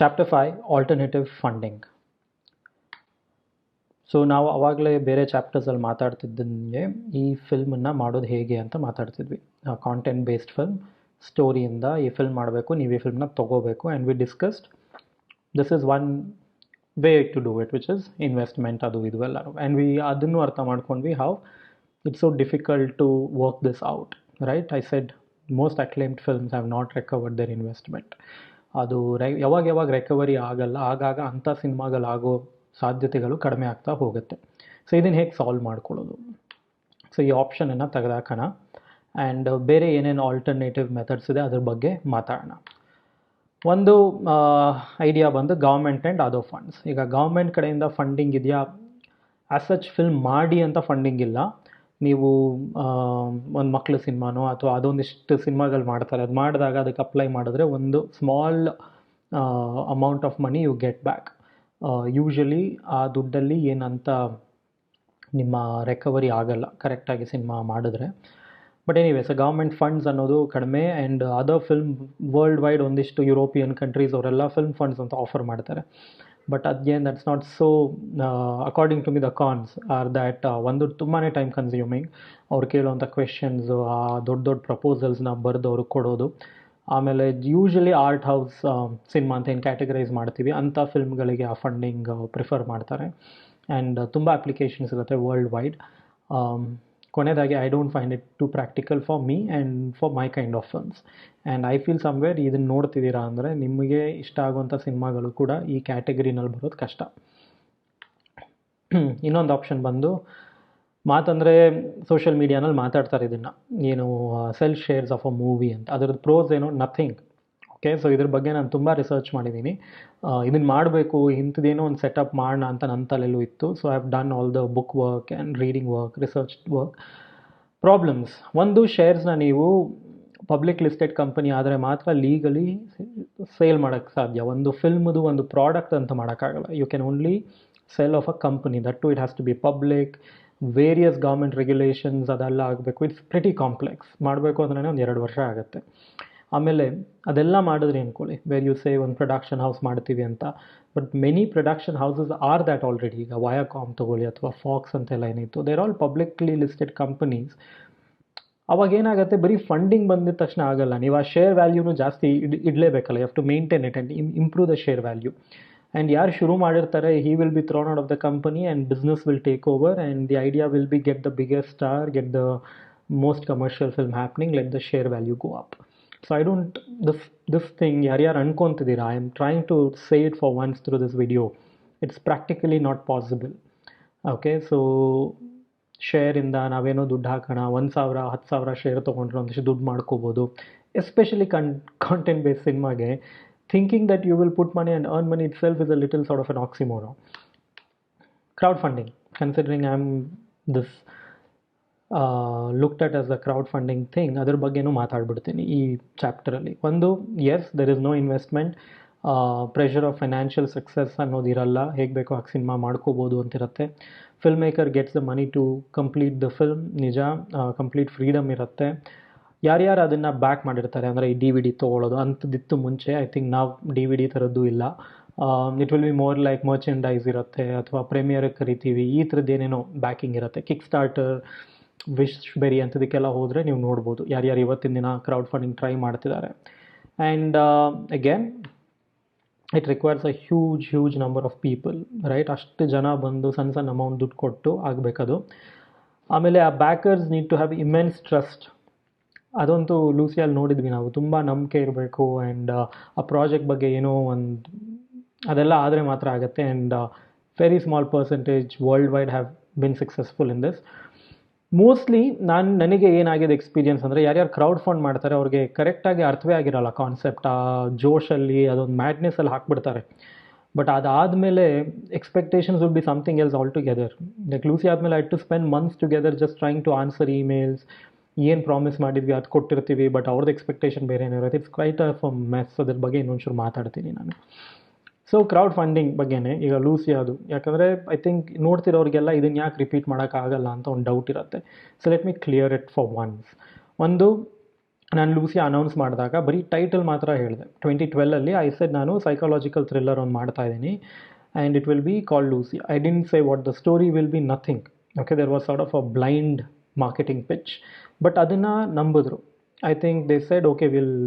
Chapter 5 alternative funding. So ನಾವು ಆವಾಗಲೇ ಬೇರೆ ಚಾಪ್ಟರ್ಸಲ್ಲಿ ಮಾತಾಡ್ತಿದ್ದಂಗೆ ಈ ಫಿಲ್ಮನ್ನು ಮಾಡೋದು ಹೇಗೆ ಅಂತ ಮಾತಾಡ್ತಿದ್ವಿ. ಕಾಂಟೆಂಟ್ ಬೇಸ್ಡ್ ಫಿಲ್ಮ್, ಸ್ಟೋರಿಯಿಂದ ಈ ಫಿಲ್ಮ್ ಮಾಡಬೇಕು, ನೀವು ಈ ಫಿಲ್ಮ್ನ ತೊಗೋಬೇಕು. And we discussed this is one way to do it, which is investment, ಅದು ಇದು ಎಲ್ಲರೂ. ಆ್ಯಂಡ್ ವಿ ಅದನ್ನು ಅರ್ಥ ಮಾಡ್ಕೊಂಡ್ವಿ, how it's so difficult to work this out, right? I said most acclaimed films have not recovered their investment. ಅದು ಯಾವಾಗ recovery ಆಗಲ್ಲ, ಆಗಾಗ ಅಂಥ ಸಿನಿಮಾಗಳಾಗೋ ಸಾಧ್ಯತೆಗಳು ಕಡಿಮೆ ಆಗ್ತಾ ಹೋಗುತ್ತೆ. ಸೊ ಇದನ್ನು ಹೇಗೆ ಸಾಲ್ವ್ ಮಾಡ್ಕೊಳ್ಳೋದು? ಸೊ ಈ ಆಪ್ಷನನ್ನು ತೆಗೆದಾಕೋಣ ಆ್ಯಂಡ್ ಬೇರೆ ಏನೇನು ಆಲ್ಟರ್ನೇಟಿವ್ ಮೆಥಡ್ಸ್ ಇದೆ ಅದ್ರ ಬಗ್ಗೆ ಮಾತಾಡೋಣ. ಒಂದು ಐಡಿಯಾ ಬಂದು ಗೌರ್ಮೆಂಟ್ ಆ್ಯಂಡ್ ಅದರ್ ಫಂಡ್ಸ್. ಈಗ ಗೌರ್ಮೆಂಟ್ ಕಡೆಯಿಂದ ಫಂಡಿಂಗ್ ಇದೆಯಾ? ಆ್ಯಸ್ ಸಚ್ ಫಿಲ್ಮ್ ಮಾಡಿ ಅಂತ ಫಂಡಿಂಗ್ ಇಲ್ಲ. ನೀವು ಒಂದು ಮಕ್ಕಳ ಸಿನಿಮಾನೋ ಅಥವಾ ಅದೊಂದಿಷ್ಟು ಸಿನಿಮಾಗಳು ಮಾಡ್ತಾರೆ, ಅದು ಮಾಡಿದಾಗ ಅದಕ್ಕೆ ಅಪ್ಲೈ ಮಾಡಿದ್ರೆ ಒಂದು small amount of money you get back. Usually ಆ ದುಡ್ಡಲ್ಲಿ ಏನಂತ ನಿಮ್ಮ ರಿಕವರಿ ಆಗಲ್ಲ ಕರೆಕ್ಟಾಗಿ ಸಿನಿಮಾ ಮಾಡಿದ್ರೆ. ಬಟ್ ಎನಿವೇಸ್, ಗೌರ್ಮೆಂಟ್ ಫಂಡ್ಸ್ ಅನ್ನೋದು ಕಡಿಮೆ. And other film world wide ಒಂದಿಷ್ಟು ಯುರೋಪಿಯನ್ ಕಂಟ್ರೀಸ್ ಅವರೆಲ್ಲ ಫಿಲ್ಮ್ ಫಂಡ್ಸ್ ಅಂತ ಆಫರ್ ಮಾಡ್ತಾರೆ. But again that's not so, according to me the cons are that ಒಂದು ತುಂಬಾ ಟೈಮ್ ಕನ್ಸ್ಯೂಮಿಂಗ್. ಅವ್ರು ಕೇಳೋವಂಥ ಕ್ವೆಶನ್ಸು, ಆ ದೊಡ್ಡ ದೊಡ್ಡ ಪ್ರಪೋಸಲ್ಸ್ನ ಬರೆದು ಅವ್ರಿಗೆ ಕೊಡೋದು. ಆಮೇಲೆ ಯೂಶ್ವಲಿ ಆರ್ಟ್ ಹೌಸ್ ಸಿನಿಮಾ ಅಂತ ಏನು ಕ್ಯಾಟಗರೈಸ್ ಮಾಡ್ತೀವಿ ಅಂಥ ಫಿಲ್ಮ್ಗಳಿಗೆ ಆ ಫಂಡಿಂಗ್ ಪ್ರಿಫರ್ ಮಾಡ್ತಾರೆ. ಆ್ಯಂಡ್ ತುಂಬ ಅಪ್ಲಿಕೇಶನ್ಸ್ ಇರುತ್ತೆ ವರ್ಲ್ಡ್ ವೈಡ್. ಕೊನೆಯದಾಗಿ I don't find it too practical for me and for my kind of films. And I feel somewhere ಇದನ್ನು ನೋಡ್ತಿದ್ದೀರಾ ಅಂದರೆ ನಿಮಗೆ ಇಷ್ಟ ಆಗುವಂಥ ಸಿನಿಮಾಗಳು ಕೂಡ ಈ ಕ್ಯಾಟಗರಿನಲ್ಲಿ ಬರೋದು ಕಷ್ಟ. ಇನ್ನೊಂದು ಆಪ್ಷನ್ ಬಂದು ಮಾತಂದರೆ ಸೋಷಿಯಲ್ ಮೀಡಿಯಾನಲ್ಲಿ ಮಾತಾಡ್ತಾರೆ ಇದನ್ನು, ಏನು cell shares of a movie ಅಂತ. ಅದ್ರದ್ದು ಪ್ರೋಸ್ ಏನೋ ನಥಿಂಗ್. ಓಕೆ, ಸೊ ಇದ್ರ ಬಗ್ಗೆ ನಾನು ತುಂಬ ರಿಸರ್ಚ್ ಮಾಡಿದ್ದೀನಿ. ಇದನ್ನು ಮಾಡಬೇಕು, ಇಂಥದ್ದೇನೋ ಒಂದು ಸೆಟಪ್ ಮಾಡೋಣ ಅಂತ ನನ್ನ ತಲೆಯಲ್ಲೂ ಇತ್ತು. So I have done all the book work and reading work, research work. Problems ಒಂದು, ಶೇರ್ಸ್ನ ನೀವು ಪಬ್ಲಿಕ್ ಲಿಸ್ಟೆಡ್ ಕಂಪನಿ ಆದರೆ ಮಾತ್ರ ಲೀಗಲಿ ಸೇಲ್ ಮಾಡೋಕ್ಕೆ ಸಾಧ್ಯ. ಒಂದು ಫಿಲ್ಮ್ದು ಒಂದು ಪ್ರಾಡಕ್ಟ್ ಅಂತ ಮಾಡೋಕ್ಕಾಗಲ್ಲ. You can only sell of a company, that to it has to be public, various government regulations ಅದೆಲ್ಲ ಆಗಬೇಕು. It's pretty complex. ಮಾಡಬೇಕು ಅಂದ್ರೆ ಒಂದು 2 ವರ್ಷ ಆಗುತ್ತೆ. ಆಮೇಲೆ ಅದೆಲ್ಲ ಮಾಡಿದ್ರಿ ಅಂದ್ಕೊಳ್ಳಿ, ವೇರ್ ಯು ಸೇ ಒಂದು ಪ್ರೊಡಕ್ಷನ್ ಹೌಸ್ ಮಾಡ್ತೀವಿ ಅಂತ. But many production houses are that already. ಈಗ ವಯಾಕಾಮ್ ತೊಗೊಳ್ಳಿ ಅಥವಾ ಫಾಕ್ಸ್ ಅಂತೆಲ್ಲ ಏನಿತ್ತು, they're all publicly listed companies. ಅವಾಗ ಏನಾಗುತ್ತೆ, ಬರೀ ಫಂಡಿಂಗ್ ಬಂದಿದ ತಕ್ಷಣ ಆಗಲ್ಲ. ನೀವು ಆ ಶೇರ್ ವ್ಯಾಲ್ಯೂನು ಜಾಸ್ತಿ ಇಡಲೇಬೇಕಲ್ಲ. You have to maintain it and improve the share value. And ಯಾರು ಶುರು ಮಾಡಿರ್ತಾರೆ, he will be thrown out of the company and business will take over. And the idea will be get the biggest star, get the most commercial film happening, let the share value go up. So I don't, this thing ಯಾರ್ಯಾರು ಅನ್ಕೊಂತಿದ್ದೀರಾ, I am trying to say it for once through this video. It's practically not possible. Okay, so ಶೇರಿಂದ ನಾವೇನೋ ದುಡ್ಡು ಹಾಕೋಣ, 1,000 10,000 share ತೊಗೊಂಡ್ರೆ ಒಂದಿಷ್ಟು ದುಡ್ಡು ಮಾಡ್ಕೋಬೋದು. Especially content based ಸಿನಿಮಾಗೆ thinking that you will put money and earn money itself is a little sort of an oxymoron. Crowdfunding, considering I am this looked at as a crowdfunding thing, ಅದ್ರ ಬಗ್ಗೆನೂ ಮಾತಾಡ್ಬಿಡ್ತೀನಿ ಈ ಚಾಪ್ಟರಲ್ಲಿ. ಒಂದು, as there is no investment, pressure of financial success ಅನ್ನೋದಿರಲ್ಲ, ಹೇಗೆ ಬೇಕೋ ಆಗ cinema ಮಾಡ್ಕೋಬೋದು ಅಂತಿರುತ್ತೆ. Film maker gets the money to complete the film, ನಿಜ, ಕಂಪ್ಲೀಟ್ ಫ್ರೀಡಮ್ ಇರುತ್ತೆ. ಯಾರ್ಯಾರು ಅದನ್ನು ಬ್ಯಾಕ್ ಮಾಡಿರ್ತಾರೆ ಅಂದರೆ ಈ DVD ತೊಗೊಳ್ಳೋದು ಅಂಥದ್ದಿತ್ತು ಮುಂಚೆ. ಐ ಥಿಂಕ್ ನಾವು DVD ಥರದ್ದು ಇಲ್ಲ. It will be more like merchandise ಇರುತ್ತೆ ಅಥವಾ ಪ್ರೀಮಿಯರ್ಗೆ ಕರಿತೀವಿ, ಈ ಥರದ್ದು ಏನೇನೋ ಬ್ಯಾಕಿಂಗ್ ಇರುತ್ತೆ. ಕಿಕ್ ಸ್ಟಾರ್ಟರ್, ವಿಶ್ಬೆರಿ ಅಂಥದಕ್ಕೆಲ್ಲ ಹೋದರೆ ನೀವು ನೋಡ್ಬೋದು ಯಾರ್ಯಾರು ಇವತ್ತಿನ ದಿನ ಕ್ರೌಡ್ ಫಂಡಿಂಗ್ ಟ್ರೈ ಮಾಡ್ತಿದ್ದಾರೆ. And again it requires a huge number of people, right? ಅಷ್ಟು ಜನ ಬಂದು ಸಣ್ಣ ಅಮೌಂಟ್ ದುಡ್ಡು ಕೊಟ್ಟು ಆಗಬೇಕದು. ಆಮೇಲೆ ಆ backers need to have immense trust. ಅದಂತೂ ಲೂಸಿಯಲ್ಲಿ ನೋಡಿದ್ವಿ ನಾವು. ತುಂಬ ನಂಬಿಕೆ ಇರಬೇಕು ಆ್ಯಂಡ್ ಆ ಪ್ರಾಜೆಕ್ಟ್ ಬಗ್ಗೆ ಏನೋ ಒಂದು ಅದೆಲ್ಲ ಆದರೆ ಮಾತ್ರ ಆಗುತ್ತೆ. And very small percentage world wide have been successful in this. Mostly ನನಗೆ ಏನಾಗಿದೆ ಎಕ್ಸ್ಪೀರಿಯನ್ಸ್ ಅಂದರೆ, ಯಾರ್ಯಾರು ಕ್ರೌಡ್ ಫಂಡ್ ಮಾಡ್ತಾರೆ ಅವ್ರಿಗೆ ಕರೆಕ್ಟಾಗಿ ಅರ್ಥವೇ ಆಗಿರಲ್ಲ ಕಾನ್ಸೆಪ್ಟ್. ಆ ಜೋಶಲ್ಲಿ ಅದೊಂದು ಮ್ಯಾಡ್ನೆಸ್ಸಲ್ಲಿ ಹಾಕ್ಬಿಡ್ತಾರೆ. ಬಟ್ ಅದಾದಮೇಲೆ expectations would be something else all together. Like Lucia ಆದಮೇಲೆ I to spend months together just trying to answer emails. ಏನು ಪ್ರಾಮಿಸ್ ಮಾಡಿದ್ವಿ ಅದು ಕೊಟ್ಟಿರ್ತೀವಿ, ಬಟ್ ಅವ್ರದ್ದು ಎಕ್ಸ್ಪೆಕ್ಟೇಷನ್ ಬೇರೆ ಇರುತ್ತೆ. It's quite of a mess. ಅದ್ರ ಬಗ್ಗೆ ಇನ್ನೊಂಚೂರು ಮಾತಾಡ್ತೀನಿ ನಾನು. ಸೊ ಕ್ರೌಡ್ ಫಂಡಿಂಗ್ ಬಗ್ಗೆನೇ ಈಗ ಲೂಸಿ ಅದು, ಯಾಕಂದರೆ ಐ ಥಿಂಕ್ ನೋಡ್ತಿರೋರಿಗೆಲ್ಲ ಇದನ್ನು ಯಾಕೆ ರಿಪೀಟ್ ಮಾಡೋಕ್ಕಾಗಲ್ಲ ಅಂತ ಒಂದು ಡೌಟ್ ಇರುತ್ತೆ. So let me clear it for ones. ಒಂದು, ನಾನು ಲೂಸಿಯಾ ಅನೌನ್ಸ್ ಮಾಡಿದಾಗ ಬರೀ ಟೈಟಲ್ ಮಾತ್ರ ಹೇಳಿದೆ. 2012 ಐ ಸೆಡ್ ನಾನು ಸೈಕಾಲಜಿಕಲ್ ಥ್ರಿಲ್ಲರ್ ಒಂದು ಮಾಡ್ತಾ ಇದ್ದೀನಿ and it will be called Lucia. I didn't say what the story will be, nothing. Okay, there was sort of a blind marketing pitch, but ಅದನ್ನು ನಂಬಿದ್ರು. I think they said okay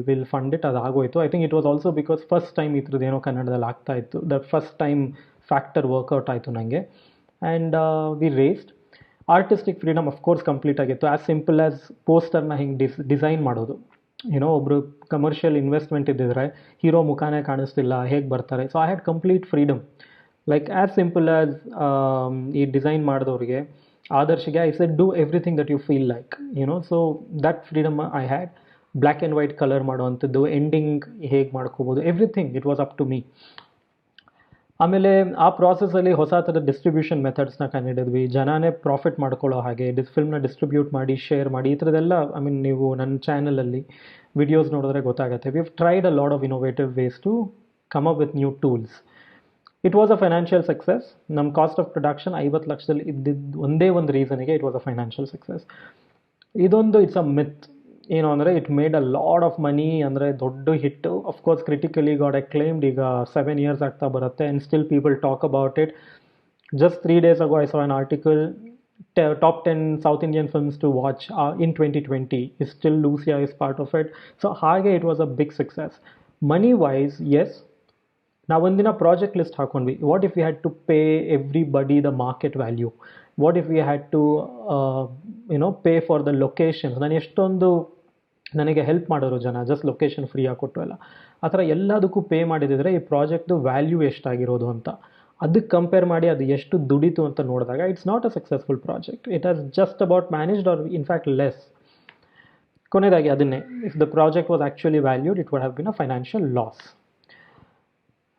we'll fund it. ಅದು ಆಗೋಯ್ತು. I think it was also because first time ಈ ಥರದ್ದು ಏನೋ ಕನ್ನಡದಲ್ಲಿ ಆಗ್ತಾ ಇತ್ತು. The first time factor work out ಆಯಿತು ನನಗೆ. And we raised. Artistic freedom of course complete ಆಗಿತ್ತು. ಆ್ಯಸ್ ಸಿಂಪಲ್ ಆ್ಯಸ್ ಪೋಸ್ಟರ್ನ ಹಿಂಗೆ ಡಿಸೈನ್ ಮಾಡೋದು. ಏನೋ ಒಬ್ಬರು ಕಮರ್ಷಿಯಲ್ ಇನ್ವೆಸ್ಟ್ಮೆಂಟ್ ಇದ್ದಿದ್ರೆ ಹೀರೋ ಮುಖಾನೇ ಕಾಣಿಸ್ತಿಲ್ಲ, ಹೇಗೆ ಬರ್ತಾರೆ? So I had complete freedom. Like as simple as ಈ ಡಿಸೈನ್ ಮಾಡಿದವ್ರಿಗೆ ಆದರ್ಶಿಗೆ I said do everything that you feel like, so that freedom I had. Black and white colour ಮಾಡುವಂಥದ್ದು, ಎಂಡಿಂಗ್ ಹೇಗೆ ಮಾಡ್ಕೋಬೋದು, everything it was up to me. ಆಮೇಲೆ ಆ ಪ್ರಾಸೆಸಲ್ಲಿ ಹೊಸ ಥರದ ಡಿಸ್ಟ್ರಿಬ್ಯೂಷನ್ ಮೆಥಡ್ಸ್ನ ಕಂಡುಹಿಡಿದ್ವಿ. ಜನನೇ ಪ್ರಾಫಿಟ್ ಮಾಡ್ಕೊಳ್ಳೋ ಹಾಗೆ ಫಿಲ್ಮ್ನ ಡಿಸ್ಟ್ರಿಬ್ಯೂಟ್ ಮಾಡಿ, ಶೇರ್ ಮಾಡಿ, ಈ ಥರದ್ದೆಲ್ಲ. ಐ ಮೀನ್, ನೀವು ನನ್ನ ಚಾನಲಲ್ಲಿ ವಿಡಿಯೋಸ್ ನೋಡಿದ್ರೆ ಗೊತ್ತಾಗುತ್ತೆ. We have tried a lot of innovative ways to come up with new tools. It was a financial success. ನಮ್ಮ ಕಾಸ್ಟ್ ಆಫ್ ಪ್ರೊಡಕ್ಷನ್ 50 ಲಕ್ಷದಲ್ಲಿ ಇದ್ದಿದ್ದು ಒಂದೇ ಒಂದು ರೀಸನಿಗೆ it was a financial success. ಇದೊಂದು ಇಟ್ಸ್ ಅ ಮಿತ್. ಏನು ಅಂದರೆ it made a load of money, ಅಂದರೆ ದೊಡ್ಡ hit. Of course critically got acclaimed. ಈಗ 7 years ಆಗ್ತಾ ಬರುತ್ತೆ and still people talk about it. Just 3 days ago I saw an article, top 10 South Indian films to watch in 2020 is still Lucia is part of it. So ಹಾಗೆ it was a big success. Money wise, yes. ನಾವು ಒಂದಿನ project list ಹಾಕೊಂಡ್ವಿ. What if we had to pay everybody the market value? What if we had to pay for the locations? ನನಗೆ help ಮಾಡೋರು ಜನ, just location ಫ್ರೀಯಾಗಿ ಕೊಟ್ಟು ಎಲ್ಲ ಆ ಥರ ಎಲ್ಲದಕ್ಕೂ ಪೇ ಮಾಡಿದಿದ್ರೆ ಈ ಪ್ರಾಜೆಕ್ಟ್ದು ವ್ಯಾಲ್ಯೂ ಎಷ್ಟಾಗಿರೋದು ಅಂತ ಅದಕ್ಕೆ ಕಂಪೇರ್ ಮಾಡಿ ಅದು ಎಷ್ಟು ದುಡಿತು ಅಂತ ನೋಡಿದಾಗ it's not a successful project. It has just about managed or in fact less. ಕೊನೆಯದಾಗಿ ಅದನ್ನೇ, if the project was actually valued it would have been a financial loss.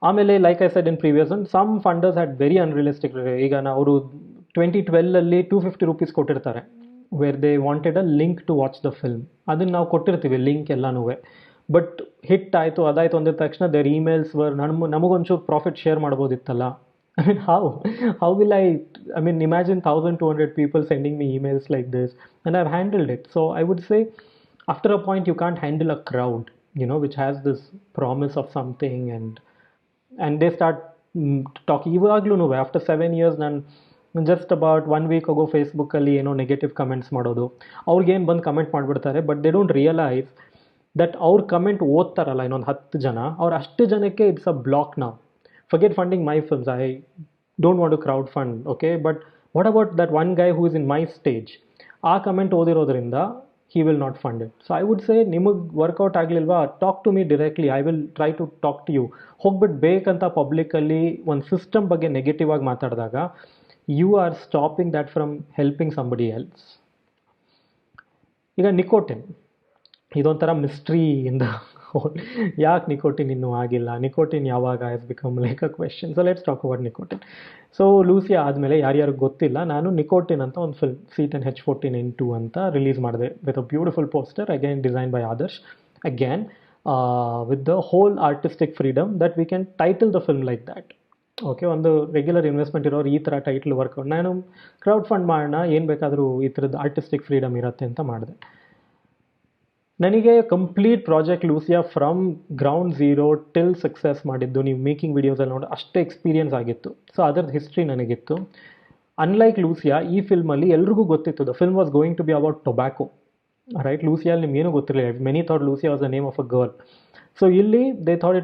ಆಮೇಲೆ like I said in previous one, some funders had very unrealistic. ಈಗ ಅವರು 2012 250 rupees ಕೊಟ್ಟಿರ್ತಾರೆ, where they wanted a link to watch the film. ಅದನ್ನು ನಾವು ಕೊಟ್ಟಿರ್ತೀವಿ link ಎಲ್ಲನೂ. But hit ಆಯಿತು, ಅದಾಯಿತು ಅಂದಿದ ತಕ್ಷಣ ದೇರ್ ಇಮೇಲ್ಸ್ ವರ್ ನಮಗೊಂಚೂರು ಪ್ರಾಫಿಟ್ ಶೇರ್ ಮಾಡ್ಬೋದಿತ್ತಲ್ಲ. I mean, how will I mean, imagine 1,200 people sending me emails like this, and I've handled it. So I would say, after a point, you can't handle a crowd, which has this promise of something, and they start talking. Ivaglu after 7 years, ನಾನು just about 1 week ago ಫೇಸ್ಬುಕ್ಕಲ್ಲಿ ಏನೋ negative comments ಮಾಡೋದು, ಅವ್ರಿಗೇನು ಬಂದು comment ಮಾಡಿಬಿಡ್ತಾರೆ. But they don't realise that ಅವ್ರ comment ಓದ್ತಾರಲ್ಲ ಇನ್ನೊಂದು 10 ಜನ, ಅವ್ರು ಅಷ್ಟು ಜನಕ್ಕೆ ಇಟ್ಸ್ ಅ ಬ್ಲಾಕ್ ನಾವು. Forget funding my films. I don't want to crowd fund, okay? But what about that one guy who is in my stage? ಆ comment ಓದಿರೋದ್ರಿಂದ he will not fund it. So I would say, ನಿಮಗೆ work out ಆಗಲಿಲ್ವಾ, talk to me directly. I will try to talk to you. ಹೋಗ್ಬಿಟ್ಟು ಬೇಕಂತ ಪಬ್ಲಿಕಲ್ಲಿ ಒಂದು system ಬಗ್ಗೆ negative ಆಗಿ ಮಾತಾಡಿದಾಗ you are stopping that from helping somebody else. ಈಗ ನಿಕೋಟಿನ್ ಇದೊಂಥರ ಮಿಸ್ಟ್ರಿ ಇಂದ ಯಾಕೆ ನಿಕೋಟಿನ್ ಇನ್ನೂ ಆಗಿಲ್ಲ, ನಿಕೋಟಿನ್ ಯಾವಾಗ has become like a question. So let's talk about Nicotine. So Lucia ಆದಮೇಲೆ ಯಾರ್ಯಾರಿಗೆ ಗೊತ್ತಿಲ್ಲ, ನಾನು ನಿಕೋಟಿನ್ ಅಂತ ಒಂದು ಫಿಲ್ಮ್ C10H14N2 ಅಂತ ರಿಲೀಸ್ ಮಾಡಿದೆ with a beautiful poster, again design by Adarsh, again with the whole artistic freedom that we can title the film like that. Okay, ಒಂದು regular investment ಇರೋರು ಈ ಥರ ಟೈಟ್ಲ್ ವರ್ಕೌಟ್, ನಾನು ಕ್ರೌಡ್ ಫಂಡ್ ಮಾಡೋಣ, ಏನು ಬೇಕಾದರೂ ಈ ಥರದ್ದು ಆರ್ಟಿಸ್ಟಿಕ್ ಫ್ರೀಡಮ್ ಇರುತ್ತೆ ಅಂತ ಮಾಡಿದೆ. ನನಗೆ complete project Lucia from ground zero till success ಮಾಡಿದ್ದು ನೀವು ಮೇಕಿಂಗ್ ವೀಡಿಯೋಸಲ್ಲಿ ನೋಡಿ ಅಷ್ಟೇ ಎಕ್ಸ್ಪೀರಿಯನ್ಸ್ ಆಗಿತ್ತು. ಸೊ ಅದರದ್ದು ಹಿಸ್ಟ್ರಿ ನನಗಿತ್ತು. ಅನ್ಲೈಕ್ ಲೂಸಿಯಾ, ಈ ಫಿಲ್ಮಲ್ಲಿ ಎಲ್ರಿಗೂ ಗೊತ್ತಿತ್ತು the film was going to be about tobacco, right? ಲೂಸಿಯಲ್ಲಿ ನಿಮ್ಗೇನು ಗೊತ್ತಿರಲಿಲ್ಲ. Many thought Lucia was the name of a girl. So ಇಲ್ಲಿ they thought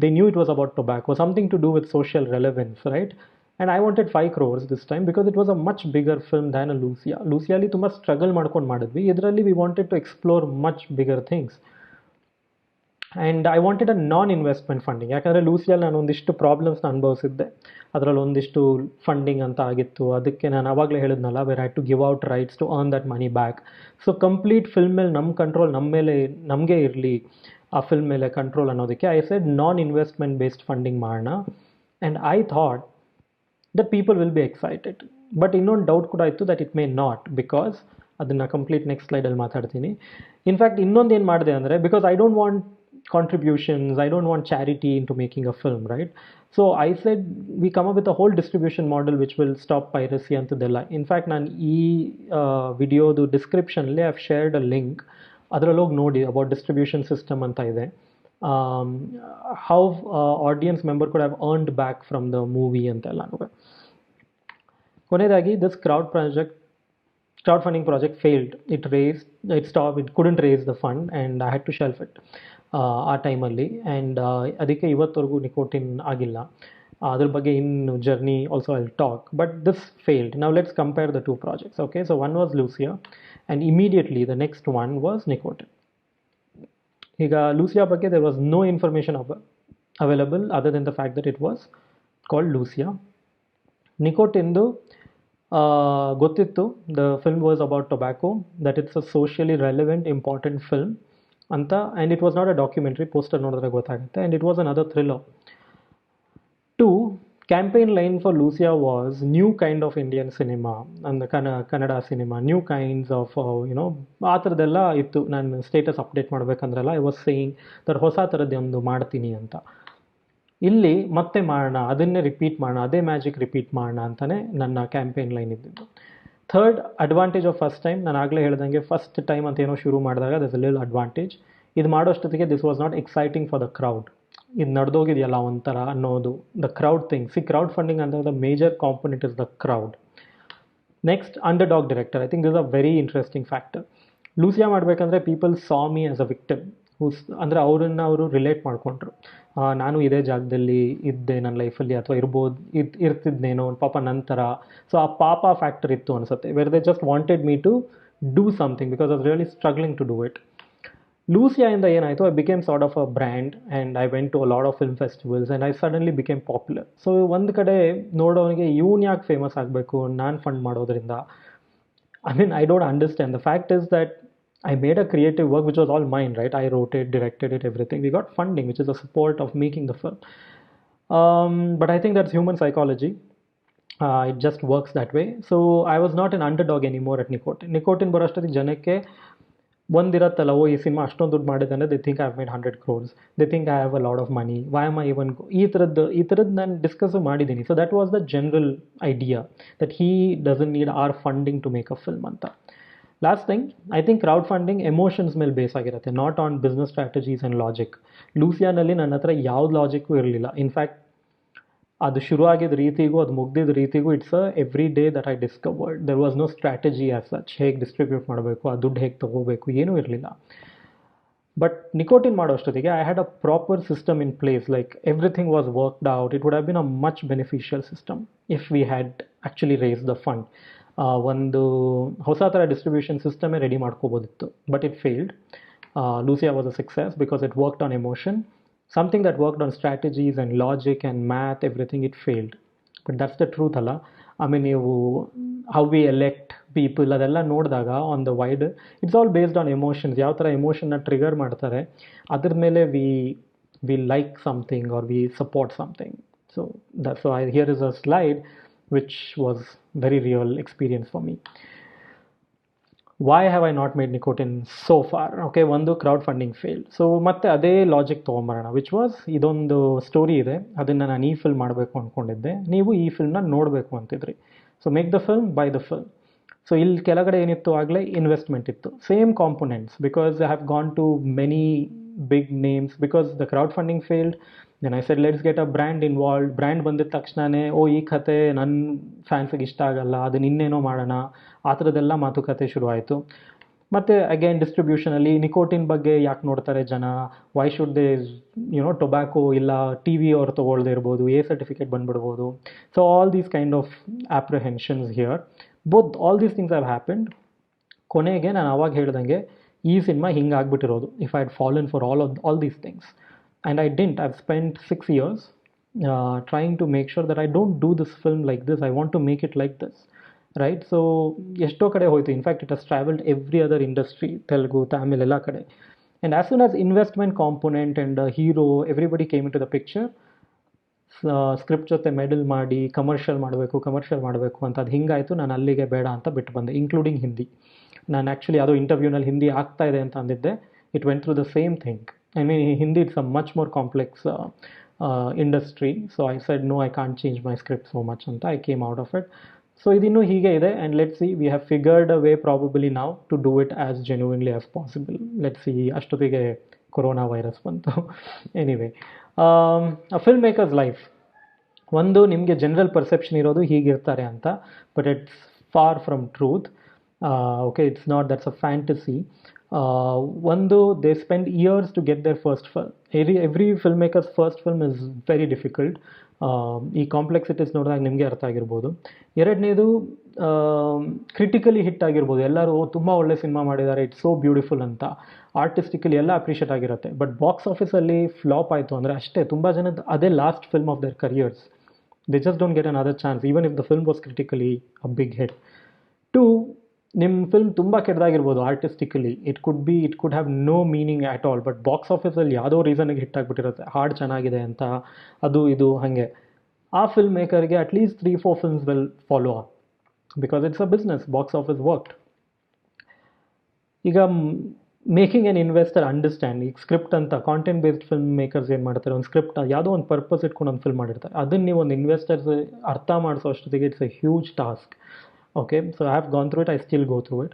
they knew it was about tobacco, something to do with social relevance, right? And I wanted 5 crores this time because it was a much bigger film than a Lucia. ಲೂಸಿಯಲ್ಲಿ ತುಂಬ struggle ಮಾಡ್ಕೊಂಡು ಮಾಡಿದ್ವಿ. ಇದರಲ್ಲಿ we wanted to explore much bigger things. And I wanted a non-investment funding. ಯಾಕಂದರೆ ಲೂಸಿಯಲ್ಲಿ ನಾನು ಒಂದಿಷ್ಟು ಪ್ರಾಬ್ಲಮ್ಸ್ನ ಅನುಭವಿಸಿದ್ದೆ. ಅದರಲ್ಲಿ ಒಂದಿಷ್ಟು funding ಅಂತ ಆಗಿತ್ತು. ಅದಕ್ಕೆ ನಾನು ಆವಾಗಲೇ ಹೇಳಿದ್ನಲ್ಲ, we had to give out rights to earn that money back. So complete film ಮೇಲೆ ನಮ್ಮ ಕಂಟ್ರೋಲ್, ನಮ್ಮ ಮೇಲೆ ನಮಗೆ ಇರಲಿ ಆ ಫಿಲ್ಮ್ ಮೇಲೆ ಕಂಟ್ರೋಲ್ ಅನ್ನೋದಕ್ಕೆ I said non investment based funding ಮಾಡೋಣ. And I thought that people will be excited. But ಇನ್ನೊಂದು ಡೌಟ್ ಕೂಡ ಇತ್ತು that it may not, because ಅದನ್ನು ಕಂಪ್ಲೀಟ್ ನೆಕ್ಸ್ಟ್ ಸ್ಲೈಡಲ್ಲಿ ಮಾತಾಡ್ತೀನಿ. ಇನ್ಫ್ಯಾಕ್ಟ್ ಇನ್ನೊಂದು ಏನು ಮಾಡಿದೆ ಅಂದರೆ, because I don't want contributions, I don't want charity into making a film, right? So I said we come up with a whole distribution model which will stop piracy antadella. In fact, ನಾನು ಈ ವಿಡಿಯೋದು ಡಿಸ್ಕ್ರಿಪ್ಷನಲ್ಲಿ I have shared a link. ಅದರಲ್ಲಿ ಹೋಗಿ ನೋಡಿ about distribution system ಅಂತ ಇದೆ. How audience member could have earned back from the movie ಅಂತೆಲ್ಲನೂ. ಕೊನೆಯದಾಗಿ this crowd funding project failed. It stopped, it couldn't raise the fund and I had to shelf it ಆ ಟೈಮಲ್ಲಿ. And ಅದಕ್ಕೆ ಇವತ್ತವರೆಗೂ nicotine ಆಗಿಲ್ಲ. ಅದ್ರ ಬಗ್ಗೆ ಇನ್ನು journey also I talk, but this failed. ನಾವು let's compare the 2 projects. Okay, so one was Lucia and immediately the next one was Nicotine. ಈಗ ಲೂಸಿಯಾ ಬಗ್ಗೆ there was no information available other than the fact that it was called Lucia. ನಿಕೋಟಿನ್ದು ಗೊತ್ತಿತ್ತು, the film was about tobacco, that it's a socially relevant important film ಅಂತ. And it was not a documentary, poster ನೋಡಿದ್ರೆ ಗೊತ್ತಾಗುತ್ತೆ. And it was another thriller. 2, campaign line for Lucia was new kind of Indian cinema and the Kannada cinema, new kinds of ಆ ಥರದ್ದೆಲ್ಲ ಇತ್ತು. ನಾನು status update ಮಾಡಬೇಕಂದ್ರಲ್ಲ I was saying that ಹೊಸ ಥರದ್ದೊಂದು ಮಾಡ್ತೀನಿ ಅಂತ. ಇಲ್ಲಿ ಮತ್ತೆ ಮಾಡೋಣ, ಅದನ್ನೇ ರಿಪೀಟ್ ಮಾಡೋಣ, ಅದೇ ಮ್ಯಾಜಿಕ್ ರಿಪೀಟ್ ಮಾಡೋಣ ಅಂತಲೇ ನನ್ನ ಕ್ಯಾಂಪೇನ್ ಲೈನ್ ಇದ್ದಿದ್ದು. Third, advantage of first time. ನಾನು ಆಗಲೇ ಹೇಳ್ದಂಗೆ ಫಸ್ಟ್ ಟೈಮ್ ಅಂತ ಏನೋ ಶುರು ಮಾಡಿದಾಗ ದಸ್ ಅ ಲಿಟಲ್ ಅಡ್ವಾಂಟೇಜ್. ಇದು ಮಾಡೋಷ್ಟೊತ್ತಿಗೆ this was not exciting for the crowd. ಇದು ನಡೆದೋಗಿದೆಯಲ್ಲ ಒಂಥರ ಅನ್ನೋದು, the crowd thing. Crowd funding ಅಂದರೆ the major component is the crowd. Next, underdog director. I think this a very interesting factor. Lucia ಮಾಡಬೇಕಂದ್ರೆ people saw me as a victim. ಅಂದರೆ ಅವರು relate ಮಾಡಿಕೊಂಡ್ರು. ನಾನು ಇದೇ ಜಾಗದಲ್ಲಿ ಇದ್ದೆ ನನ್ನ ಲೈಫಲ್ಲಿ, ಅಥವಾ ಇರ್ತಿದ್ನೇನೋ ಪಾಪ ನಂತರ. ಸೊ ಆ ಪಾಪ ಫ್ಯಾಕ್ಟರ್ ಇತ್ತು ಅನಿಸುತ್ತೆ, where they just wanted me to do something because I was really struggling to do it. ಲೂಸಿಯಾಯಿಂದ ಏನಾಯಿತು, I became sort of a brand and I went to a lot of film festivals and I suddenly became popular. So ಒಂದು ಕಡೆ ನೋಡೋನಿಗೆ ಇವನು ಯಾಕೆ famous ಆಗಬೇಕು ನಾನು fund ಮಾಡೋದ್ರಿಂದ. I don't understand. The fact is that I made a creative work which was all mine, right? I wrote it, directed it, everything. We got funding, which is the support of making the film. But I think that's human psychology. It just works that way. So I was not an underdog anymore at Nicotin. Nicotin ಬರೋಷ್ಟೊತ್ತಿಗೆ ಜನಕ್ಕೆ ಒಂದಿರತ್ತಲ್ಲ, ಈ cinema ಅಷ್ಟೊಂದು ದುಡ್ಡು ಮಾಡಿದೆ ಅಂದರೆ they think I have made 100 crores. They think I have a lot of money. Why am I even ಈ ಥರದ್ದು ನಾನು discuss ಮಾಡಿದ್ದೀನಿ. So that was the general idea that he doesn't need our funding to make a film ಅಂತ. Last thing, I think crowd funding emotions ಮೇಲೆ base ಆಗಿರುತ್ತೆ, not on business strategies and logic. ಲೂಸಿಯಾನಲ್ಲಿ ನನ್ನ ಹತ್ರ ಯಾವ್ದು logic ಇರಲಿಲ್ಲ. In fact ಅದು ಶುರುವಾಗಿದ್ದ ರೀತಿಗೂ ಅದು ಮುಗ್ದಿದ್ದ ರೀತಿಗೂ it's every day that I discovered. There was no strategy as such. ಹೇಗೆ ಡಿಸ್ಟ್ರಿಬ್ಯೂಟ್ ಮಾಡಬೇಕು, ಆ ದುಡ್ಡು ಹೇಗೆ ತೊಗೋಬೇಕು, ಏನೂ ಇರಲಿಲ್ಲ. ಬಟ್ ನಿಕೋಟಿನ್ ಮಾಡೋ ಅಷ್ಟೊತ್ತಿಗೆ I had a proper system in place. Like everything was worked out. It would have been a much beneficial system if we had actually raised the fund. ಒಂದು ಹೊಸ ಥರ ಡಿಸ್ಟ್ರಿಬ್ಯೂಷನ್ ಸಿಸ್ಟಮೇ ರೆಡಿ ಮಾಡ್ಕೋಬೋದಿತ್ತು. But it failed. Lucia was a success because it worked on emotion. Something that worked on strategies and logic and math, everything, it failed. But that's the truth ಅಲ್ಲ. I mean, ನೀವು how we elect people ಅದೆಲ್ಲ ನೋಡಿದಾಗ on the wide it's all based on emotions. ಯಾವ ಥರ ಎಮೋಷನ್ನ trigger ಮಾಡ್ತಾರೆ ಅದ್ರ ಮೇಲೆ we like something R V support something. So here is a slide which was very real experience for me. Why have I not made nicotine so for? Okay, ಒಂದು crowd funding fail. So ಮತ್ತೆ ಅದೇ logic ತೊಗೊಂಬರೋಣ, which was ಇದೊಂದು story ಇದೆ, ಅದನ್ನು ನಾನು ಈ film ಮಾಡಬೇಕು ಅಂದ್ಕೊಂಡಿದ್ದೆ, ನೀವು ಈ ಫಿಲ್ಮ್ನ ನೋಡಬೇಕು ಅಂತಿದ್ರಿ. So make the film, buy the film. So ಇಲ್ಲಿ ಕೆಳಗಡೆ ಏನಿತ್ತು, ಆಗಲೇ ಇನ್ವೆಸ್ಟ್ಮೆಂಟ್ ಇತ್ತು, same components, because I have gone to many big names. Because the crowd funding failed, then I said let's get a brand involved. Brand ಬಂದಿದ್ದ ತಕ್ಷಣವೇ ಈ ಕತೆ ನನ್ನ ಫ್ಯಾನ್ಸಿಗೆ ಇಷ್ಟ ಆಗಲ್ಲ, ಅದನ್ನ ಇನ್ನೇನೋ ಮಾಡೋಣ, ಆ ಥರದ್ದೆಲ್ಲ ಮಾತುಕತೆ ಶುರುವಾಯಿತು. ಮತ್ತು ಅಗೇನ್ ಡಿಸ್ಟ್ರಿಬ್ಯೂಷನಲ್ಲಿ ನಿಕೋಟಿನ್ ಬಗ್ಗೆ ಯಾಕೆ ನೋಡ್ತಾರೆ ಜನ, ವೈ ಶುಡ್ ದೇ ಟೊಬ್ಯಾಕೋ ಇಲ್ಲ ಟಿ ವಿ ಅವ್ರು ತೊಗೊಳ್ದೇ ಇರ್ಬೋದು, ಎ ಸರ್ಟಿಫಿಕೇಟ್ ಬಂದುಬಿಡ್ಬೋದು. So all these kind of apprehensions here, both all these things have happened. ಕೊನೆಗೆ ನಾನು ಆವಾಗ ಹೇಳ್ದಂಗೆ ಈ ಸಿನಿಮಾ ಹಿಂಗೆ ಆಗ್ಬಿಟ್ಟಿರೋದು, if I had fallen for all these things. And I didn't. I've spent 6 years trying to make sure that I don't do this film like this. I want to make it like this, right? So ಎಷ್ಟೋ ಕಡೆ ಹೋಯಿತು. In fact it has travelled every other industry, Telugu, Tamil, ಎಲ್ಲ ಕಡೆ. And as soon as investment component and hero everybody came into the picture, script ಜೊತೆ meddle ಮಾಡಿ commercial ಮಾಡಬೇಕು ಅಂತ ಅದು ಹಿಂಗಾಯಿತು. ನಾನು ಅಲ್ಲಿಗೆ ಬೇಡ ಅಂತ ಬಿಟ್ಟು ಬಂದೆ, ಇನ್ಕ್ಲೂಡಿಂಗ್ ಹಿಂದಿ. ನಾನು ಆ್ಯಕ್ಚುಲಿ ಯಾವುದೋ ಇಂಟರ್ವ್ಯೂನಲ್ಲಿ ಹಿಂದಿ ಆಗ್ತಾ ಇದೆ ಅಂತ ಅಂದಿದ್ದೆ. It went through the same thing. I mean, Hindi it's a much more complex industry. So I said, no, I can't change my script so much. And I came out of it. So ಇದಿನ್ನೂ ಹೀಗೆ ಇದೆ, and let see, we have figured a way probably ನಾವು to do it as genuinely as possible. Let see, ಅಷ್ಟೊತ್ತಿಗೆ corona virus ಬಂತು. Anyway, a film makers life, ಒಂದು ನಿಮಗೆ general perception ಇರೋದು ಹೀಗಿರ್ತಾರೆ ಅಂತ, but it's far from truth. Okay, it's not, that's a fantasy. ಒಂದು, they spend years to get their first film. Every film makers first film is very difficult. ಈ complexities ನೋಡಿದಾಗ ನಿಮಗೆ ಅರ್ಥ ಆಗಿರ್ಬೋದು. ಎರಡನೇದು, ಕ್ರಿಟಿಕಲಿ ಹಿಟ್ ಆಗಿರ್ಬೋದು, ಎಲ್ಲರೂ ತುಂಬ ಒಳ್ಳೆ ಸಿನಿಮಾ ಮಾಡಿದ್ದಾರೆ, ಇಟ್ಸ್ ಸೋ ಬ್ಯೂಟಿಫುಲ್ ಅಂತ, ಆರ್ಟಿಸ್ಟಿಕಲಿ ಎಲ್ಲ ಅಪ್ರಿಷಿಯೇಟ್ ಆಗಿರುತ್ತೆ. ಬಟ್ ಬಾಕ್ಸ್ ಆಫೀಸಲ್ಲಿ ಫ್ಲಾಪ್ ಆಯಿತು ಅಂದರೆ ಅಷ್ಟೇ, ತುಂಬ ಜನದ ಅದೇ last film of their careers. They just don't get another chance even if the film was critically a big hit. Two, ನಿಮ್ಮ ಫಿಲ್ಮ್ ತುಂಬ ಕೆಟ್ಟದಾಗಿರ್ಬೋದು artistically, it could have no meaning at all, but box ಆಫೀಸಲ್ಲಿ ಯಾವುದೋ ರೀಸನ್ಗೆ hit ಆಗಿಬಿಟ್ಟಿರುತ್ತೆ, ಹಾಡು ಚೆನ್ನಾಗಿದೆ ಅಂತ, ಅದು ಇದು ಹಾಗೆ. ಆ ಫಿಲ್ಮ್ ಮೇಕರ್ಗೆ at least 3-4 films will follow up, because it's a business, box office worked. ಈಗ ಮೇಕಿಂಗ್ ಆ್ಯನ್ ಇನ್ವೆಸ್ಟರ್ ಅಂಡರ್ಸ್ಟ್ಯಾಂಡ್, ಈಗ ಸ್ಕ್ರಿಪ್ಟ್ ಅಂತ ಕಾಂಟೆಂಟ್ ಬೇಸ್ಡ್ ಫಿಲ್ಮ್ ಮೇಕರ್ಸ್ ಏನು ಮಾಡ್ತಾರೆ, ಒಂದು ಸ್ಕ್ರಿಪ್ಟ್ ಯಾವುದೋ ಒಂದು ಪರ್ಪಸ್ ಇಟ್ಕೊಂಡು ಒಂದು ಫಿಲ್ಮ್ ಮಾಡಿರ್ತಾರೆ, ಅದನ್ನು ನೀವು ಒಂದು ಇನ್ವೆಸ್ಟರ್ಸ್ ಅರ್ಥ ಮಾಡಿಸೋ ಅಷ್ಟೊತ್ತಿಗೆ it's A huge task. Okay, so I have gone through it, I still go through it.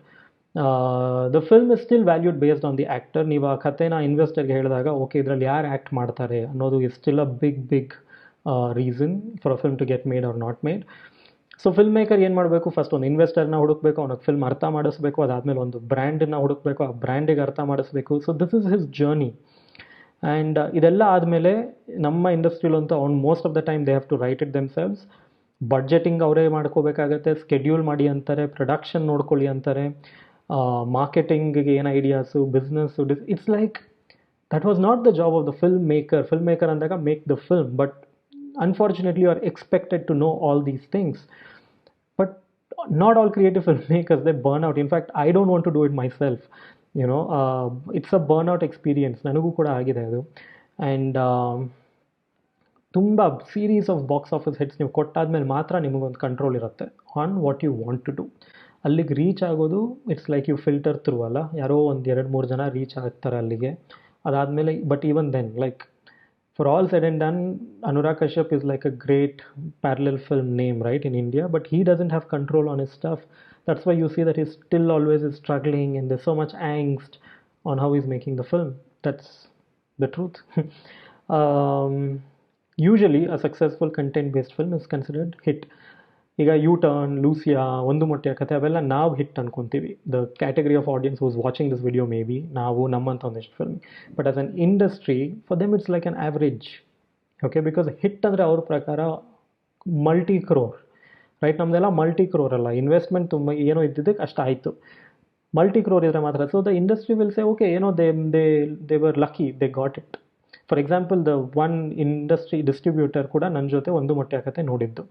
The film is still valued based on the actor. ನೀವು ಆ ಕಥೆನ ಇನ್ವೆಸ್ಟರ್ಗೆ ಹೇಳಿದಾಗ, ಓಕೆ ಇದರಲ್ಲಿ ಯಾರು ಆ್ಯಕ್ಟ್ ಮಾಡ್ತಾರೆ ಅನ್ನೋದು is still a big reason for a film to get made or not made. So film maker ಏನು ಮಾಡಬೇಕು, ಫಸ್ಟ್ ಒಂದು ಇನ್ವೆಸ್ಟರ್ನ ಹುಡುಕಬೇಕು, ಅವನಿಗೆ ಫಿಲ್ಮ್ ಅರ್ಥ ಮಾಡಿಸ್ಬೇಕು, ಅದಾದಮೇಲೆ ಒಂದು ಬ್ರ್ಯಾಂಡನ್ನು ಹುಡುಕಬೇಕು, ಆ ಬ್ರ್ಯಾಂಡಿಗೆ ಅರ್ಥ ಮಾಡಿಸ್ಬೇಕು. So this is his journey. And ಇದೆಲ್ಲ ಆದಮೇಲೆ ನಮ್ಮ ಇಂಡಸ್ಟ್ರಿಲಂತೂ most of the time they have to write it themselves. Budgeting ಅವರೇ ಮಾಡ್ಕೋಬೇಕಾಗತ್ತೆ, ಸ್ಕೆಡ್ಯೂಲ್ ಮಾಡಿ ಅಂತಾರೆ, ಪ್ರೊಡಕ್ಷನ್ ನೋಡ್ಕೊಳ್ಳಿ ಅಂತಾರೆ, ಮಾರ್ಕೆಟಿಂಗ್ಗೆ ಏನು ideas, business, it's like that was not the job of the film maker. Film maker ಅಂದಾಗ make the film, but unfortunately you are expected to know all these things. But not all creative filmmakers, they burn out. In fact, I don't want to do it myself, you know. It's a burnout experience, ನನಗೂ ಕೂಡ ಆಗಿದೆ ಅದು. And ತುಂಬ series of box office hits ನೀವು ಕೊಟ್ಟಾದ್ಮೇಲೆ ಮಾತ್ರ ನಿಮಗೊಂದು control ಇರುತ್ತೆ on what you want to do. ಅಲ್ಲಿಗೆ ರೀಚ್ ಆಗೋದು it's like you filter through ಅಲ್ಲ, ಯಾರೋ ಒಂದು 2-3 ಜನ ರೀಚ್ ಆಗ್ತಾರೆ ಅಲ್ಲಿಗೆ. ಅದಾದಮೇಲೆ but even then, like for all said and done, Anurag Kashyap is like a great parallel film name, right, in India, but he doesn't have control on his stuff. That's why you see that he's still always is struggling, and there's so much angst on how he's making the film. That's the truth. Usually a successful content based film is considered hit. ಈಗ ಯು ಟರ್ನ್, ಲೂಸಿಯಾ, ಒಂದು ಮೊಟ್ಟೆಯ ಕಥೆ, ಅವೆಲ್ಲ ನಾವು hit ಅನ್ಕೊತೀವಿ. The category of audience who's watching this video maybe ನಾವು ನಮ್ಮಂಥ ಒಂದಿಷ್ಟು film. But as an industry for them it's like an average. Okay, because hit ಅಂದರೆ ಅವ್ರ ಪ್ರಕಾರ ಮಲ್ಟಿ ಕ್ರೋರ್, ರೈಟ್? ನಮ್ಮದೆಲ್ಲ ಮಲ್ಟಿ ಕ್ರೋರ್ ಅಲ್ಲ, ಇನ್ವೆಸ್ಟ್ಮೆಂಟ್ ತುಂಬ ಏನೋ ಇದ್ದಿದ್ದಕ್ಕೆ ಅಷ್ಟು ಆಯಿತು. ಮಲ್ಟಿ ಕ್ರೋರ್ ಇದ್ರೆ ಮಾತ್ರ. So the industry will say okay, ಏನೋ they var lucky, they got it. For example, the one industry distributor ಕೂಡ ನನ್ನ ಜೊತೆ ಒಂದು ಮೊಟ್ಟೆಯ ಕಥೆ ನೋಡಿದ್ದು.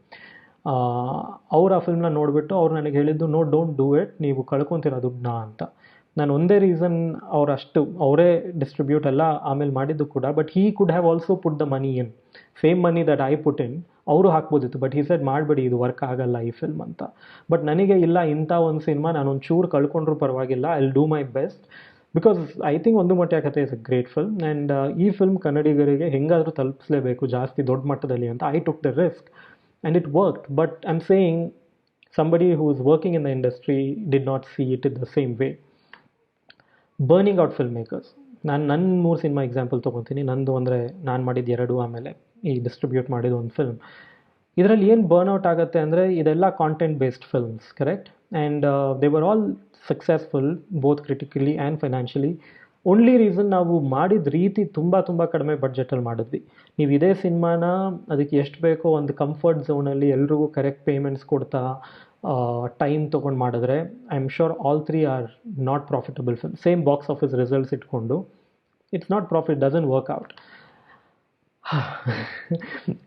ಅವ್ರು ಆ ಫಿಲ್ಮ್ನ ನೋಡಿಬಿಟ್ಟು ಅವ್ರು ನನಗೆ ಹೇಳಿದ್ದು, ನೋ, ಡೋಂಟ್ ಡೂ ಇಟ್, ನೀವು ಕಳ್ಕೊತೀರ ದುಡ್ಡನ್ನ ಅಂತ. ನಾನು ಒಂದೇ ರೀಸನ್, ಅವರೇ ಡಿಸ್ಟ್ರಿಬ್ಯೂಟ್ ಎಲ್ಲ ಆಮೇಲೆ ಮಾಡಿದ್ದು ಕೂಡ, but he could have also put the money in, same money that I put in, ಅವರು ಹಾಕ್ಬೋದಿತ್ತು. ಬಟ್ ಹೀ ಸೆಡ್ ಮಾಡಬೇಡಿ, ಇದು ವರ್ಕ್ ಆಗಲ್ಲ ಈ ಫಿಲ್ಮ್ ಅಂತ. ಬಟ್ ನನಗೆ ಇಲ್ಲ, ಇಂಥ ಒಂದು ಸಿನಿಮಾ ನಾನು ಒಂದು ಚೂರು ಕಳ್ಕೊಂಡ್ರೂ ಪರವಾಗಿಲ್ಲ, I will do my best, because I think ಒಂದು ಮೊಟ್ಟೆಯ ಕಥೆ is a great film. And ಈ ಫಿಲ್ಮ್ ಕನ್ನಡಿಗರಿಗೆ ಹೆಂಗಾದರೂ ತಲುಪಿಸಲೇಬೇಕು ಜಾಸ್ತಿ ದೊಡ್ಡ ಮಟ್ಟದಲ್ಲಿ ಅಂತ I took the risk. And it worked, but I'm saying somebody who is working in the industry did not see it in the same way. Burning out filmmakers. ನನ್ನ 3 cinema example ತೊಗೊತೀನಿ. ನಂದು ಅಂದರೆ ನಾನು ಮಾಡಿದ್ದು 2, ಆಮೇಲೆ ಈ ಡಿಸ್ಟ್ರಿಬ್ಯೂಟ್ ಮಾಡಿದ ಒಂದು film. ಇದರಲ್ಲಿ ಏನು ಬರ್ನ್ಔಟ್ ಆಗುತ್ತೆ ಅಂದರೆ, ಇದೆಲ್ಲ content based films, correct? And they were all successful both critically and financially. Only reason, ನಾವು ಮಾಡಿದ ರೀತಿ ತುಂಬ ಕಡಿಮೆ ಬಡ್ಜೆಟಲ್ಲಿ ಮಾಡಿದ್ವಿ. ನೀವು ಇದೇ ಸಿನಿಮಾನ ಅದಕ್ಕೆ ಎಷ್ಟು ಬೇಕೋ ಒಂದು ಕಂಫರ್ಟ್ ಝೋನಲ್ಲಿ ಎಲ್ರಿಗೂ ಕರೆಕ್ಟ್ ಪೇಮೆಂಟ್ಸ್ ಕೊಡ್ತಾ ಟೈಮ್ ತೊಗೊಂಡು ಮಾಡಿದ್ರೆ, I am sure all 3 are not profitable film. Same box office results ಇಟ್ಕೊಂಡು it's not profit, doesn't work out.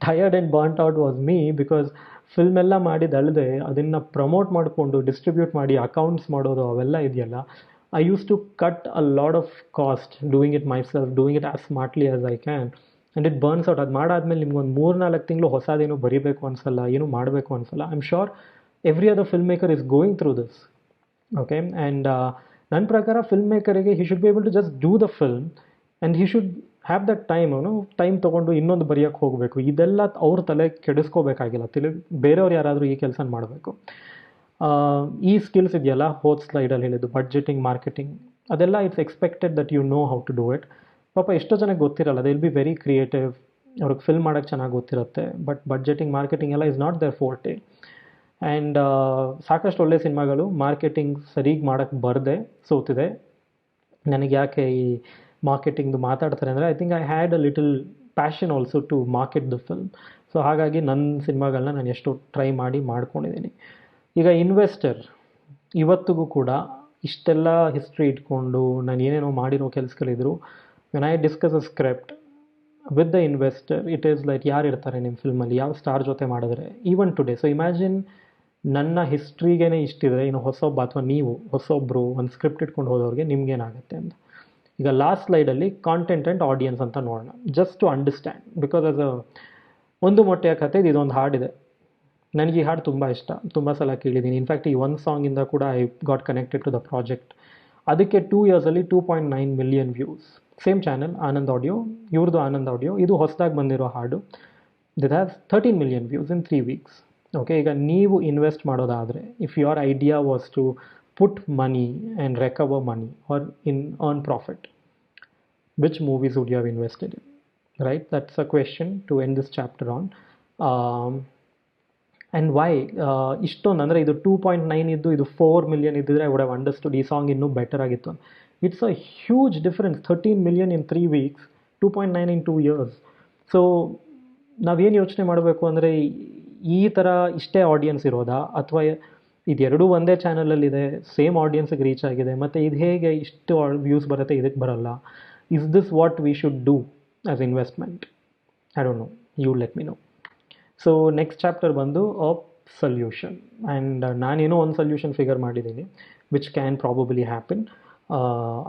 Tired and burnt out was me, because film ಎಲ್ಲ ಮಾಡಿದಲ್ಲದೆ ಅದನ್ನು ಪ್ರಮೋಟ್ ಮಾಡಿಕೊಂಡು distribute ಮಾಡಿ accounts ಮಾಡೋದು ಅವೆಲ್ಲ ಇದೆಯಲ್ಲ, I used to cut a lot of cost doing it myself, doing it as smartly as I can, and it burns out. ಅದು ಮಾಡಾದ್ಮೇಲೆ ನಿಮ್ಗೊಂದು 3-4 ತಿಂಗಳು ಹೊಸದೇನು ಬರೀಬೇಕು ಅನಿಸಲ್ಲ, ಏನು ಮಾಡಬೇಕು ಅನಿಸಲ್ಲ. I am sure every other film maker is going through this. Okay, and ನನ್ನ ಪ್ರಕಾರ ಫಿಲ್ಮ್ ಮೇಕರಿಗೆ he should be able to just do the film, and he should have that time ತೊಗೊಂಡು ಇನ್ನೊಂದು ಬರೆಯೋಕ್ಕೆ ಹೋಗಬೇಕು. ಇದೆಲ್ಲ ಅವ್ರ ತಲೆ ಕೆಡಿಸ್ಕೋಬೇಕಾಗಿಲ್ಲ. ಬೇರೆಯವ್ರು ಯಾರಾದರೂ ಈ ಕೆಲಸ ಮಾಡಬೇಕು. ಈ ಸ್ಕಿಲ್ಸ್ ಇದೆಯಲ್ಲ, ಹೋದ ಸ್ಲೈಡಲ್ಲಿ ಹೇಳಿದ್ದು ಬಡ್ಜೆಟಿಂಗ್, ಮಾರ್ಕೆಟಿಂಗ್, ಅದೆಲ್ಲ it's expected that you know how to do it. ಪಾಪ ಎಷ್ಟೋ ಜನಕ್ಕೆ ಗೊತ್ತಿರಲ್ಲ, they will be very creative, ಅವ್ರಿಗೆ ಫಿಲ್ಮ್ ಮಾಡೋಕ್ಕೆ ಚೆನ್ನಾಗಿ ಗೊತ್ತಿರುತ್ತೆ, ಬಟ್ ಬಡ್ಜೆಟಿಂಗ್, ಮಾರ್ಕೆಟಿಂಗ್ ಎಲ್ಲ is not their forte. And ಸಾಕಷ್ಟು ಒಳ್ಳೆ ಸಿನಿಮಾಗಳು ಮಾರ್ಕೆಟಿಂಗ್ ಸರಿಗೆ ಮಾಡೋಕ್ಕೆ ಬರದೆ ಸೋತಿದೆ. ನನಗೆ ಯಾಕೆ ಈ ಮಾರ್ಕೆಟಿಂಗ್ದು ಮಾತಾಡ್ತಾರೆ ಅಂದರೆ, I think I had a little passion also to market the film. So ಹಾಗಾಗಿ ನನ್ನ ಸಿನಿಮಾಗಳನ್ನ ನಾನು ಎಷ್ಟು ಟ್ರೈ ಮಾಡಿ ಮಾಡ್ಕೊಂಡಿದ್ದೀನಿ. ಈಗ ಇನ್ವೆಸ್ಟರ್ ಇವತ್ತಿಗೂ ಕೂಡ ಇಷ್ಟೆಲ್ಲ ಹಿಸ್ಟ್ರಿ ಇಟ್ಕೊಂಡು ನಾನು ಏನೇನೋ ಮಾಡಿರೋ ಕೆಲಸಗಳಿದ್ರು, when I discuss a script with the investor, it is like ಯಾರು ಇರ್ತಾರೆ ನಿಮ್ಮ ಫಿಲ್ಮಲ್ಲಿ, ಯಾವ ಸ್ಟಾರ್ ಜೊತೆ ಮಾಡಿದ್ರೆ ಈವನ್ ಟುಡೇ. ಸೊ ಇಮ್ಯಾಜಿನ್ ನನ್ನ ಹಿಸ್ಟ್ರಿಗೇ ಇಷ್ಟಿದ್ರೆ, ಇನ್ನು ಹೊಸೊಬ್ಬ ಅಥವಾ ನೀವು ಹೊಸೊಬ್ಬರು ಒಂದು ಸ್ಕ್ರಿಪ್ಟ್ ಇಟ್ಕೊಂಡು ಹೋದವ್ರಿಗೆ ನಿಮ್ಗೇನಾಗುತ್ತೆ ಅಂತ. ಈಗ ಲಾಸ್ಟ್ ಸ್ಲೈಡಲ್ಲಿ ಕಾಂಟೆಂಟ್ ಆ್ಯಂಡ್ ಆಡಿಯನ್ಸ್ ಅಂತ ನೋಡೋಣ, just to understand. Because as ಒಂದು ಮೊಟ್ಟೆಯ ಕಥೆ ಇದೊಂದು ಹಾಡಿದೆ. ನನಗೆ ಈ ಹಾಡು ತುಂಬ ಇಷ್ಟ, ತುಂಬ ಸಲ ಕೇಳಿದ್ದೀನಿ. ಇನ್ಫ್ಯಾಕ್ಟ್ ಈ ಒಂದು ಸಾಂಗಿಂದ ಕೂಡ I got connected to the project. ಅದಕ್ಕೆ 2 ಇಯರ್ಸಲ್ಲಿ 2.9 million views. Same channel Anand Audio, ಇವ್ರದ್ದು ಆನಂದ್ ಆಡಿಯೋ, ಇದು ಹೊಸದಾಗಿ ಬಂದಿರೋ ಹಾಡು. It has 13 million views in 3 weeks. Okay, ಈಗ ನೀವು ಇನ್ವೆಸ್ಟ್ ಮಾಡೋದಾದರೆ, if your idea was to put money and recover money or earn profit, which movies would you have invested in? Right, that's a question to end this chapter on. And why ಇಷ್ಟೊಂದು ಅಂದರೆ ಇದು 2.9 ಇದ್ದು ಇದು 4 million ಇದ್ದಿದ್ರೆ I would have understood ಈ song ಇನ್ನೂ better ಆಗಿತ್ತು. It's a huge difference. 13 million in 3 weeks, 2.9 in 2 years. So ನಾವೇನು ಯೋಚನೆ ಮಾಡಬೇಕು ಅಂದರೆ, ಈ ಥರ ಇಷ್ಟೇ ಆಡಿಯನ್ಸ್ ಇರೋದಾ, ಅಥವಾ ಇದೆರಡೂ ಒಂದೇ ಚಾನಲಲ್ಲಿದೆ, ಸೇಮ್ ಆಡಿಯನ್ಸಿಗೆ ರೀಚ್ ಆಗಿದೆ, ಮತ್ತು ಇದು ಹೇಗೆ ಇಷ್ಟು ವ್ಯೂಸ್ ಬರುತ್ತೆ ಇದಕ್ಕೆ ಬರಲ್ಲ? Is this what we should do as investment? I don't know, you let me know. So next chapter ಬಂದು ಅ ಸೊಲ್ಯೂಷನ್. ಆ್ಯಂಡ್ ನಾನೇನೋ ಒಂದು ಸೊಲ್ಯೂಷನ್ ಫಿಗರ್ ಮಾಡಿದ್ದೀನಿ ವಿಚ್ ಕ್ಯಾನ್ ಪ್ರಾಬಬಲಿ ಹ್ಯಾಪನ್.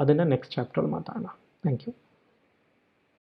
ಅದನ್ನು ನೆಕ್ಸ್ಟ್ ಚಾಪ್ಟರ್ ಮಾತಾಡೋಣ. Thank you.